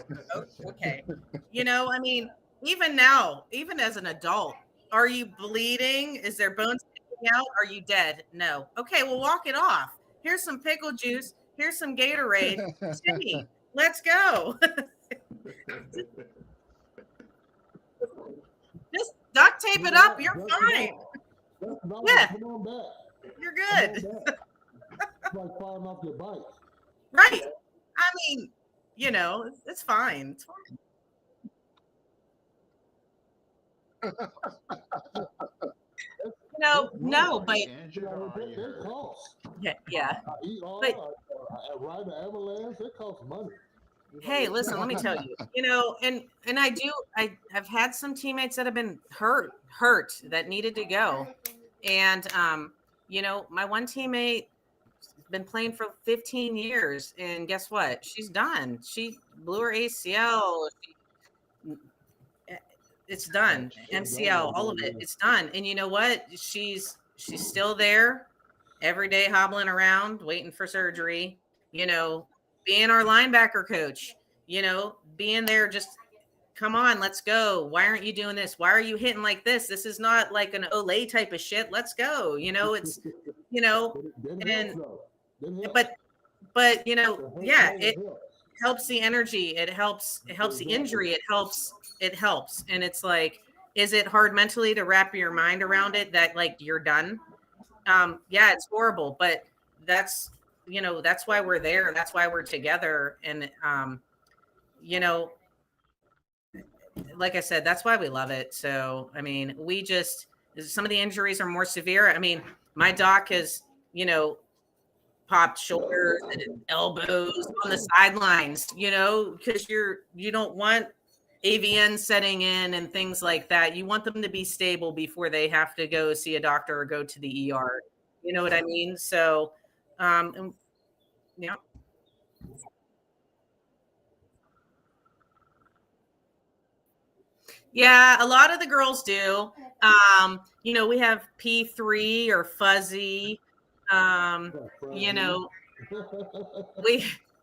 Okay. I mean, even now, even as an adult, are you bleeding? Is there bones sticking out? Are you dead? No. Okay, well, walk it off. Here's some pickle juice. Here's some Gatorade. Shimmy. Let's go. Just duct tape it up. You're fine. Yeah. Come on back. You're good. It's like falling off your bike. Right. I mean, it's fine. It's fine. No, but yeah. But Ride the ambulance, it costs money. Hey, listen, let me tell you, and I've had some teammates that have been hurt that needed to go. And, my one teammate has been playing for 15 years, and guess what? She's done. She blew her ACL. It's done. MCL, all of it. It's done. And you know what? She's still there every day, hobbling around, waiting for surgery, being our linebacker coach, being there, just come on, let's go. Why aren't you doing this? Why are you hitting like this? This is not like an Olay type of shit. Let's go. It's, and, but, yeah, it helps the energy. It helps the injury. It helps. And it's like, is it hard mentally to wrap your mind around it that like you're done? Yeah, it's horrible, but that's why we're there. That's why we're together. And, like I said, that's why we love it. So, I mean, some of the injuries are more severe. I mean, my doc has, popped shoulders and elbows on the sidelines, because you don't want AVN setting in and things like that. You want them to be stable before they have to go see a doctor or go to the ER. You know what I mean? So, yeah. Yeah, a lot of the girls do. We have P3 or Fuzzy.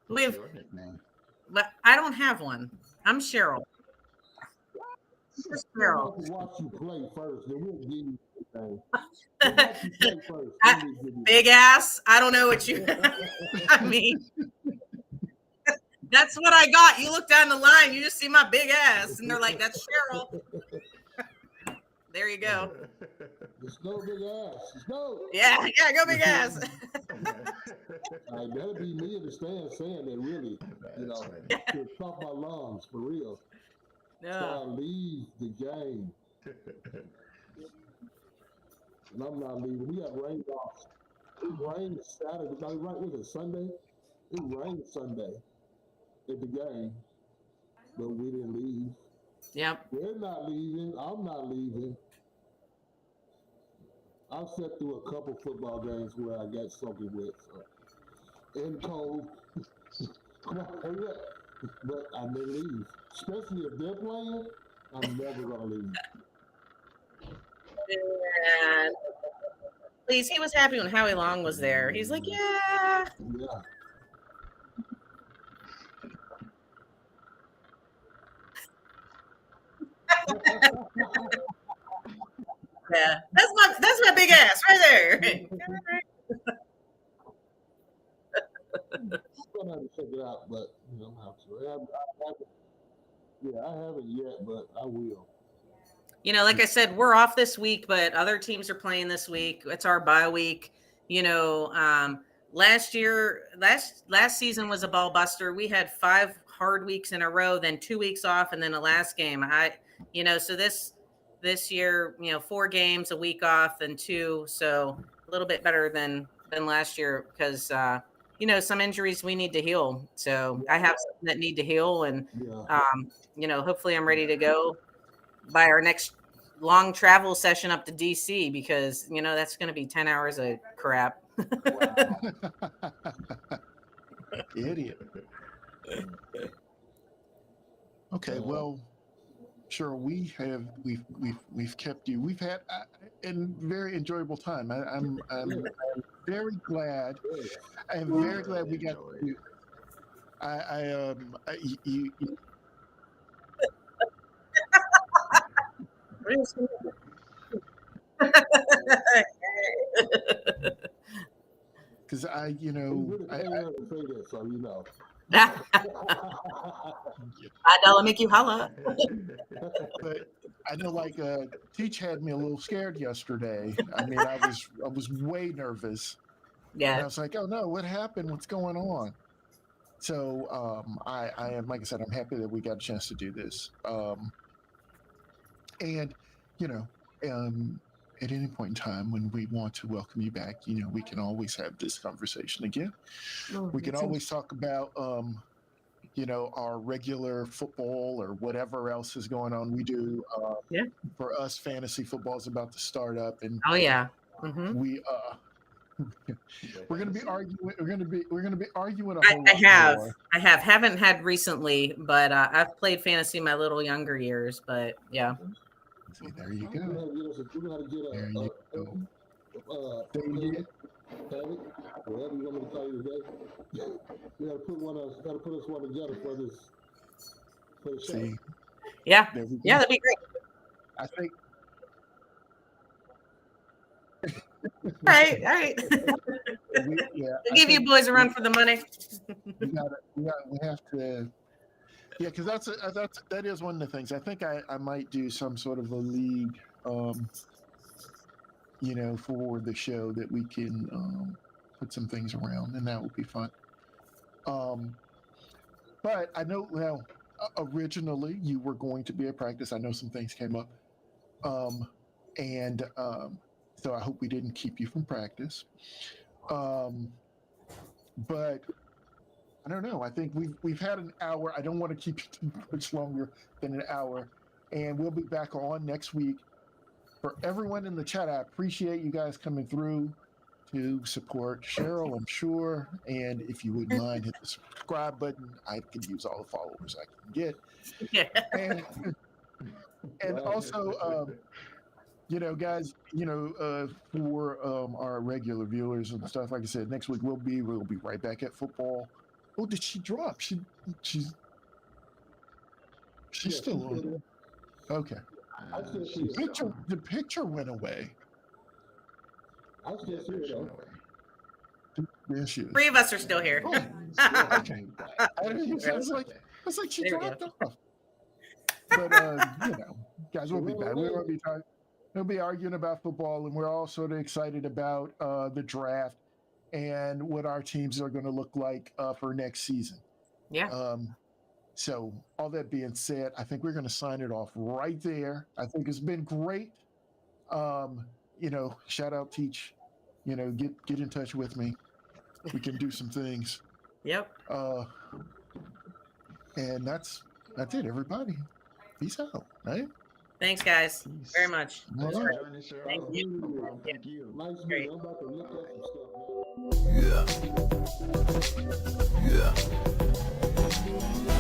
We've but I don't have one. I'm Cheryl. Cheryl. Watch you play first, then we'll give you game. So what you say first? Let me give you Big ass. I don't know what you. I mean, that's what I got. You look down the line, you just see my big ass, and they're like, "That's Cheryl." There you go. Let's go, big ass. Let's go. Yeah, go big ass. Like, that'll be me in the stand saying that, really, to stop my lungs, for real. So Yeah. I leave the game, and I'm not leaving. We got rain off. It rained Saturday. Right, was it Sunday? It rained Sunday at the game, but we didn't leave. Yep. They're not leaving. I'm not leaving. I've sat through a couple football games where I got soaking wet, so, and cold. Come on, hurry up. But I may leave, especially if they're playing. I'm never gonna leave. And please, he was happy when Howie Long was there. He's like, yeah. Yeah. Yeah. That's my big ass right there. I'm gonna have to check it out, but I'm gonna have to. I haven't yet, but I will. Like I said, we're off this week, but other teams are playing this week. It's our bye week. Last season was a ball buster. We had 5 hard weeks in a row, then 2 weeks off, and then the last game. So this year, 4 games, a week off, and 2. So a little bit better than last year because some injuries we need to heal. So I have some that need to heal, and hopefully I'm ready to go by our next long travel session up to DC because that's going to be 10 hours of crap. Idiot. Okay, well, sure. We've kept you. We've had a very enjoyable time. I'm very glad. I am very glad we got to. You because I to say that, so I know, make you holla. But I know, like, Teach had me a little scared yesterday. I mean, I was way nervous. Yeah. And I was like, oh no, what happened? What's going on? So I am, like I said, I'm happy that we got a chance to do this. And at any point in time when we want to welcome you back, we can always have this conversation again. We can always talk about our regular football or whatever else is going on. We do. For us, fantasy football is about to start up, and oh yeah, mm-hmm. We're going to be arguing. We're going to be arguing a whole lot more. I haven't had recently, but I've played fantasy my little younger years. But yeah. See, there you go. There you go. Whatever you want me to tell you today, we gotta put us one together for the show. See, yeah, that'd be great. I think. All right. We'll give you boys a run for the money. we have to. Yeah, because that is one of the things. I think I might do some sort of a league, for the show that we can put some things around, and that would be fun. But I know, originally you were going to be at practice. I know some things came up, and so I hope we didn't keep you from practice. But I don't know. I think we've had an hour. I don't want to keep you too much longer than an hour, and we'll be back on next week. For everyone in the chat, I appreciate you guys coming through to support Cheryl, I'm sure. And if you wouldn't mind, hit the subscribe button. I could use all the followers I can get. Yeah. And also, guys, for our regular viewers and stuff, like I said, next week we'll be right back at football. Oh, did she drop? She's still on. Okay. The picture went away. I still see it though. There she is. 3 of us are still here. Oh, okay. It's like she There we dropped go. off. But guys, we'll be back. We'll be talking. We'll be arguing about football, and we're all sort of excited about the draft and what our teams are going to look like for next season. Yeah. So all that being said, I think we're going to sign it off right there. I think it's been great. Shout out Teach. Get in touch with me. We can do some things. Yep. And that's it, everybody. Peace out. Right? Thanks, guys, very much. All Thanks for right. joining, Cheryl. Thank you. No problem. Thank you. Nice Great. meeting. I'm about to look up some stuff, man. Yeah.